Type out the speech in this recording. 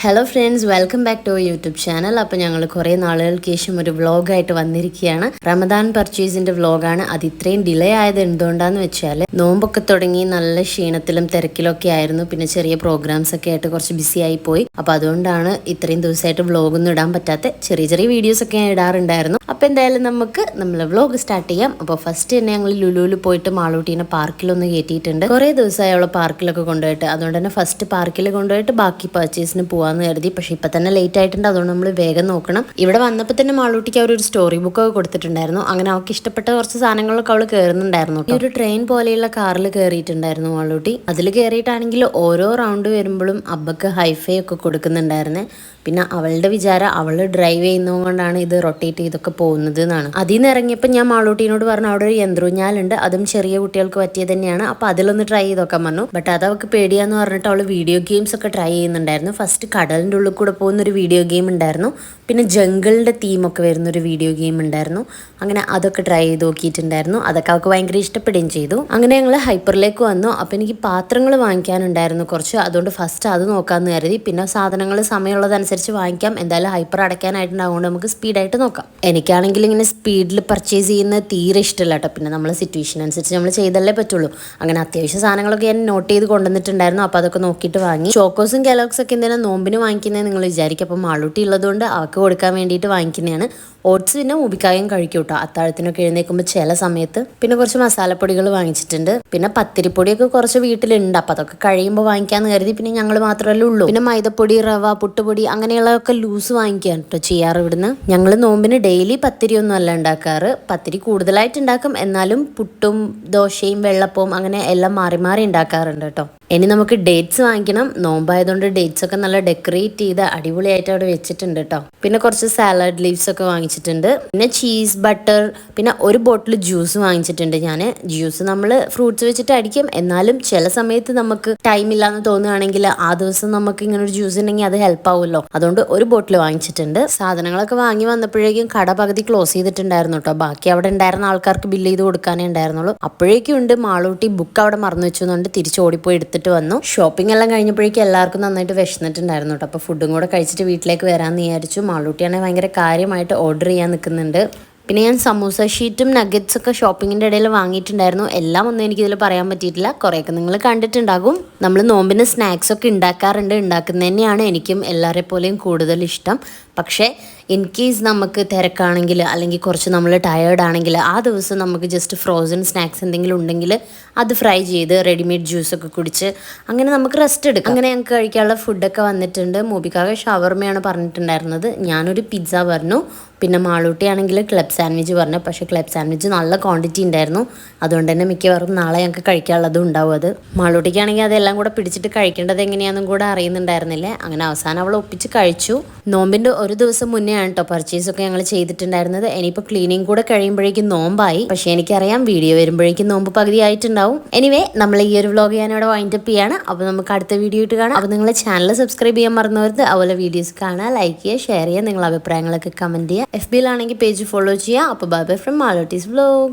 Hello friends, welcome back to YouTube channel. അപ്പോൾ ഞങ്ങൾ കുറേ നാളുകൾക്ക് ശേഷം ഒരു വ്ളോഗായിട്ട് വന്നിരിക്കുകയാണ്. റമദാൻ പർച്ചേസിൻ്റെ വ്ളോഗാണ്. അത് ഇത്രയും ഡിലേ ആയത് എന്തുകൊണ്ടാന്ന് വെച്ചാൽ നോമ്പൊക്കെ തുടങ്ങി നല്ല ക്ഷീണത്തിലും തിരക്കിലൊക്കെ ആയിരുന്നു. പിന്നെ ചെറിയ പ്രോഗ്രാംസ് ഒക്കെ ആയിട്ട് കുറച്ച് ബിസി ആയി പോയി. അപ്പോൾ അതുകൊണ്ടാണ് ഇത്രയും ദിവസമായിട്ട് വ്ളോഗൊന്നും ഇടാൻ പറ്റാത്ത. ചെറിയ ചെറിയ വീഡിയോസ് ഒക്കെ ഞാൻ ഇടാറുണ്ടായിരുന്നു. അപ്പോൾ എന്തായാലും നമുക്ക് നമ്മളെ വ്ളോഗ് സ്റ്റാർട്ട് ചെയ്യാം. അപ്പോൾ ഫസ്റ്റ് തന്നെ ഞങ്ങൾ ലുലുവിൽ പോയിട്ട് മാളൂട്ടീനെ പാർക്കിലൊന്ന് കയറ്റിയിട്ടുണ്ട്. കുറേ ദിവസമായി അവളെ പാർക്കിലൊക്കെ കൊണ്ടുപോയിട്ട്, അതുകൊണ്ട് തന്നെ ഫസ്റ്റ് പാർക്കിൽ കൊണ്ടുപോയിട്ട് ബാക്കി പർച്ചേസിന് പോകാൻ കരുതി. പക്ഷെ ഇപ്പൊ തന്നെ ലേറ്റ് ആയിട്ടുണ്ട്, അതുകൊണ്ട് നമ്മൾ വേഗം നോക്കണം. ഇവിടെ വന്നപ്പോൾ തന്നെ മാളൂട്ടിക്ക് അവർ ഒരു സ്റ്റോറി ബുക്ക് ഒക്കെ കൊടുത്തിട്ടുണ്ടായിരുന്നു. അങ്ങനെ അവൾക്ക് ഇഷ്ടപ്പെട്ട കുറച്ച് സാധനങ്ങളൊക്കെ അവൾ കയറുന്നുണ്ടായിരുന്നു. ഈ ഒരു ട്രെയിൻ പോലെയുള്ള കാറിൽ കയറിയിട്ടുണ്ടായിരുന്നു മാളൂട്ടി. അതിൽ കയറിയിട്ടാണെങ്കിൽ ഓരോ റൗണ്ട് വരുമ്പോഴും അബ്ബക്ക് ഹൈഫൈ ഒക്കെ കൊടുക്കുന്നുണ്ടായിരുന്നേ. പിന്നെ അവളുടെ വിചാരം അവൾ ഡ്രൈവ് ചെയ്യുന്നത് കൊണ്ടാണ് ഇത് റൊട്ടേറ്റ് ചെയ്തൊക്കെ പോകുന്നത് എന്നാണ്. അതിൽ നിന്ന് ഇറങ്ങിയപ്പോൾ ഞാൻ മാളൂട്ടീനോട് പറഞ്ഞു അവിടെ ഒരു യന്ത്രൂഞ്ഞാലുണ്ട്, അതും ചെറിയ കുട്ടികൾക്ക് പറ്റിയത് തന്നെയാണ്, അപ്പോൾ അതിലൊന്ന് ട്രൈ ചെയ്തൊക്കെ പറഞ്ഞു. ബട്ട് അത് അവൾക്ക് പേടിയാന്ന് പറഞ്ഞിട്ട് അവൾ വീഡിയോ ഗെയിംസ് ഒക്കെ ട്രൈ ചെയ്യുന്നുണ്ടായിരുന്നു. ഫസ്റ്റ് കടലിൻ്റെ ഉള്ളിൽ കൂടെ പോകുന്നൊരു വീഡിയോ ഗെയിം ഉണ്ടായിരുന്നു, പിന്നെ ജംഗിളിൻ്റെ തീമൊക്കെ വരുന്നൊരു വീഡിയോ ഗെയിം ഉണ്ടായിരുന്നു. അങ്ങനെ അതൊക്കെ ട്രൈ ചെയ്ത് നോക്കിയിട്ടുണ്ടായിരുന്നു. അതൊക്കെ അവൾക്ക് ഭയങ്കര ഇഷ്ടപ്പെടുകയും ചെയ്തു. അങ്ങനെ ഞങ്ങൾ ഹൈപ്പറിലേക്ക് വന്നു. അപ്പോൾ എനിക്ക് പാത്രങ്ങൾ വാങ്ങിക്കാനുണ്ടായിരുന്നു കുറച്ച്, അതുകൊണ്ട് ഫസ്റ്റ് അത് നോക്കാമെന്ന് കരുതി. പിന്നെ സാധനങ്ങൾ സമയമുള്ളതനുസരിച്ച് വാങ്ങിക്കാം. എന്തായാലും ഹൈപ്പർ അടയ്ക്കാനായിട്ടുണ്ടാവുകൊണ്ട് നമുക്ക് സ്പീഡായിട്ട് നോക്കാം. എനിക്കാണെങ്കിൽ ഇങ്ങനെ സ്പീഡിൽ പർച്ചേസ് ചെയ്യുന്നത് തീരെ ഇഷ്ടമല്ല കേട്ടോ. പിന്നെ നമ്മൾ സിറ്റുവേഷൻ അനുസരിച്ച് നമ്മൾ ചെയ്തല്ലേ പറ്റുള്ളൂ. അങ്ങനെ അത്യാവശ്യ സാധനങ്ങളൊക്കെ ഞാൻ നോട്ട് ചെയ്ത് കൊണ്ടുവന്നിട്ടുണ്ടായിരുന്നു. അപ്പോൾ അതൊക്കെ നോക്കിയിട്ട് വാങ്ങി. ചോക്കോസും കെലോഗ്സും ഒക്കെ എന്തിനാ നോമ്പിന് വാങ്ങിക്കുന്നത് നിങ്ങൾ വിചാരിക്കും. അപ്പോൾ മാളൂട്ടി ഉള്ളതുകൊണ്ട് അവൾക്ക് കൊടുക്കാൻ വേണ്ടിയിട്ട് വാങ്ങിക്കുന്നതാണ്. ഓട്സ് പിന്നെ മൂബിക്കായും കഴിക്കും കേട്ടോ അത്താഴത്തിനൊക്കെ എഴുന്നേൽക്കുമ്പോൾ ചില സമയത്ത്. പിന്നെ കുറച്ച് മസാലപ്പൊടികൾ വാങ്ങിച്ചിട്ടുണ്ട്. പിന്നെ പത്തിരിപ്പൊടിയൊക്കെ കുറച്ച് വീട്ടിലുണ്ട്, അപ്പോൾ അതൊക്കെ കഴിയുമ്പോൾ വാങ്ങിക്കാമെന്ന് കരുതി. പിന്നെ ഞങ്ങൾ മാത്രമല്ലേ ഉള്ളൂ. പിന്നെ മൈദപ്പൊടി, റവ, പുട്ടുപൊടി അങ്ങനെയുള്ളതൊക്കെ ലൂസ് വാങ്ങിക്കാൻ കേട്ടോ ചെയ്യാറ് ഇവിടുന്ന്. ഞങ്ങൾ നോമ്പിന് ഡെയിലി പത്തിരി ഒന്നും അല്ല ഉണ്ടാക്കാറ്. പത്തിരി കൂടുതലായിട്ട് ഉണ്ടാക്കും, എന്നാലും പുട്ടും ദോശയും വെള്ളപ്പവും അങ്ങനെ എല്ലാം മാറി മാറി ഉണ്ടാക്കാറുണ്ട് കേട്ടോ. ഇനി നമുക്ക് ഡേറ്റ്സ് വാങ്ങിക്കണം. നോമ്പായതുകൊണ്ട് ഡേറ്റ്സ് ഒക്കെ നല്ല ഡെക്കറേറ്റ് ചെയ്ത് അടിപൊളിയായിട്ട് അവിടെ വെച്ചിട്ടുണ്ട് കേട്ടോ. പിന്നെ കുറച്ച് സാലഡ് ലീവ്സ് ഒക്കെ വാങ്ങിച്ചിട്ടുണ്ട്. പിന്നെ ചീസ്, ബട്ടർ, പിന്നെ ഒരു ബോട്ടിൽ ജ്യൂസ് വാങ്ങിച്ചിട്ടുണ്ട് ഞാൻ. ജ്യൂസ് നമ്മൾ ഫ്രൂട്ട്സ് വെച്ചിട്ട് അടിക്കും, എന്നാലും ചില സമയത്ത് നമുക്ക് ടൈം ഇല്ലാന്ന് തോന്നുകയാണെങ്കിൽ ആ ദിവസം നമുക്ക് ഇങ്ങനെ ഒരു ജ്യൂസ് ഉണ്ടെങ്കിൽ അത് ഹെൽപ്പ് ആവുമല്ലോ. അതുകൊണ്ട് ഒരു ബോട്ടിൽ വാങ്ങിച്ചിട്ടുണ്ട്. സാധനങ്ങളൊക്കെ വാങ്ങി വന്നപ്പോഴേക്കും കട പകുതി ക്ലോസ് ചെയ്തിട്ടുണ്ടായിരുന്നു കേട്ടോ. ബാക്കി അവിടെ ഉണ്ടായിരുന്ന ആൾക്കാർക്ക് ബില്ല് ചെയ്ത് കൊടുക്കാനേ ഉണ്ടായിരുന്നുള്ളൂ. അപ്പോഴേക്കും ഉണ്ട് മാളൂട്ടി ബുക്ക് അവിടെ മറന്നു വെച്ചതുകൊണ്ട് തിരിച്ച് ഓടിപ്പോയി എടുത്തിട്ട് വന്നു. ഷോപ്പിംഗ് എല്ലാം കഴിഞ്ഞപ്പോഴേക്കും എല്ലാവർക്കും നന്നായിട്ട് വിശന്നിട്ടുണ്ടായിരുന്നു കേട്ടോ. അപ്പോൾ ഫുഡും കൂടെ കഴിച്ചിട്ട് വീട്ടിലേക്ക് വരാമെന്ന് വിചാരിച്ചു. മാളൂട്ടിയാണെങ്കിൽ ഭയങ്കര കാര്യമായിട്ട് ഓർഡർ ചെയ്യാൻ നിൽക്കുന്നുണ്ട്. പിന്നെ ഞാൻ സമൂസ ഷീറ്റും നഗറ്റ്സ് ഒക്കെ ഷോപ്പിങ്ങിൻ്റെ ഇടയിൽ വാങ്ങിയിട്ടുണ്ടായിരുന്നു. എല്ലാം ഒന്നും എനിക്കിതിൽ പറയാൻ പറ്റിയിട്ടില്ല, കുറേയൊക്കെ നിങ്ങൾ കണ്ടിട്ടുണ്ടാകും. നമ്മൾ നോമ്പിന് സ്നാക്സ് ഒക്കെ ഉണ്ടാക്കാറുണ്ട്. ഉണ്ടാക്കുന്നത് തന്നെയാണ് എനിക്കും എല്ലാവരെ പോലെയും കൂടുതൽ ഇഷ്ടം. പക്ഷേ ഇൻ കേസ് നമുക്ക് തിരക്കാണെങ്കിൽ അല്ലെങ്കിൽ കുറച്ച് നമ്മൾ ടയേർഡ് ആണെങ്കിൽ ആ ദിവസം നമുക്ക് ജസ്റ്റ് ഫ്രോസൺ സ്നാക്സ് എന്തെങ്കിലും ഉണ്ടെങ്കിൽ അത് ഫ്രൈ ചെയ്ത് റെഡിമെയ്ഡ് ജ്യൂസൊക്കെ കുടിച്ച് അങ്ങനെ നമുക്ക് റെസ്റ്റ് എടുക്കാം. അങ്ങനെ ഞങ്ങൾക്ക് കഴിക്കാനുള്ള ഫുഡൊക്കെ വന്നിട്ടുണ്ട്. മൂബിക്കാകെ ഷവർമയാണ് പറഞ്ഞിട്ടുണ്ടായിരുന്നത്. ഞാനൊരു പിസ്സ പറഞ്ഞു. പിന്നെ മാളൂട്ടി ആണെങ്കിൽ ക്ലബ് സാൻഡ്വിച്ച് പറഞ്ഞു. പക്ഷേ ക്ലബ് സാൻഡ്വിച്ച് നല്ല ക്വാണ്ടിറ്റി ഉണ്ടായിരുന്നു, അതുകൊണ്ട് തന്നെ മിക്കവാറും നാളെ ഞങ്ങൾക്ക് കഴിക്കാനുള്ളതും ഉണ്ടാവും. അത് മാളൂട്ടിക്കാണെങ്കിൽ അതെല്ലാം കൂടെ പിടിച്ചിട്ട് കഴിക്കേണ്ടത് എങ്ങനെയാണെന്നും കൂടെ അറിയുന്നുണ്ടായിരുന്നില്ല. അങ്ങനെ അവസാനം അവൾ ഒപ്പിച്ച് കഴിച്ചു. നോമ്പിൻ്റെ ഒരു ദിവസം മുന്നേ ആണ് കേട്ടോ പർച്ചേസൊക്കെ ഞങ്ങൾ ചെയ്തിട്ടുണ്ടായിരുന്നത്. ഇനിയിപ്പോൾ ക്ലീനിങ് കൂടെ കഴിയുമ്പോഴേക്കും നോമ്പായി. പക്ഷേ എനിക്കറിയാം വീഡിയോ വരുമ്പോഴേക്കും നോമ്പ് പകുതി ആയിട്ടുണ്ടാവും. എനിവേ നമ്മൾ ഈ ഒരു വ്ളോഗ് ഞാനിവിടെ വൈൻഡപ്പ് ചെയ്യാണ്. അപ്പോൾ നമുക്ക് അടുത്ത വീഡിയോ ഇട്ട് കാണാം. അപ്പോൾ നിങ്ങളെ ചാനൽ സബ്സ്ക്രൈബ് ചെയ്യാൻ മറന്നവരുത്. അതുപോലെ വീഡിയോസ് കാണുക, ലൈക്ക് ചെയ്യുക, ഷെയർ ചെയ്യുക, നിങ്ങളുടെ അഭിപ്രായങ്ങളൊക്കെ കമൻറ്റ് ചെയ്യുക. FB യിലാണെങ്കിൽ പേജ് ഫോളോ ചെയ്യുക. അപ്പോൾ ബൈ ബൈ ഫ്രം മാളൂട്ടീസ് വ്ളോഗ്.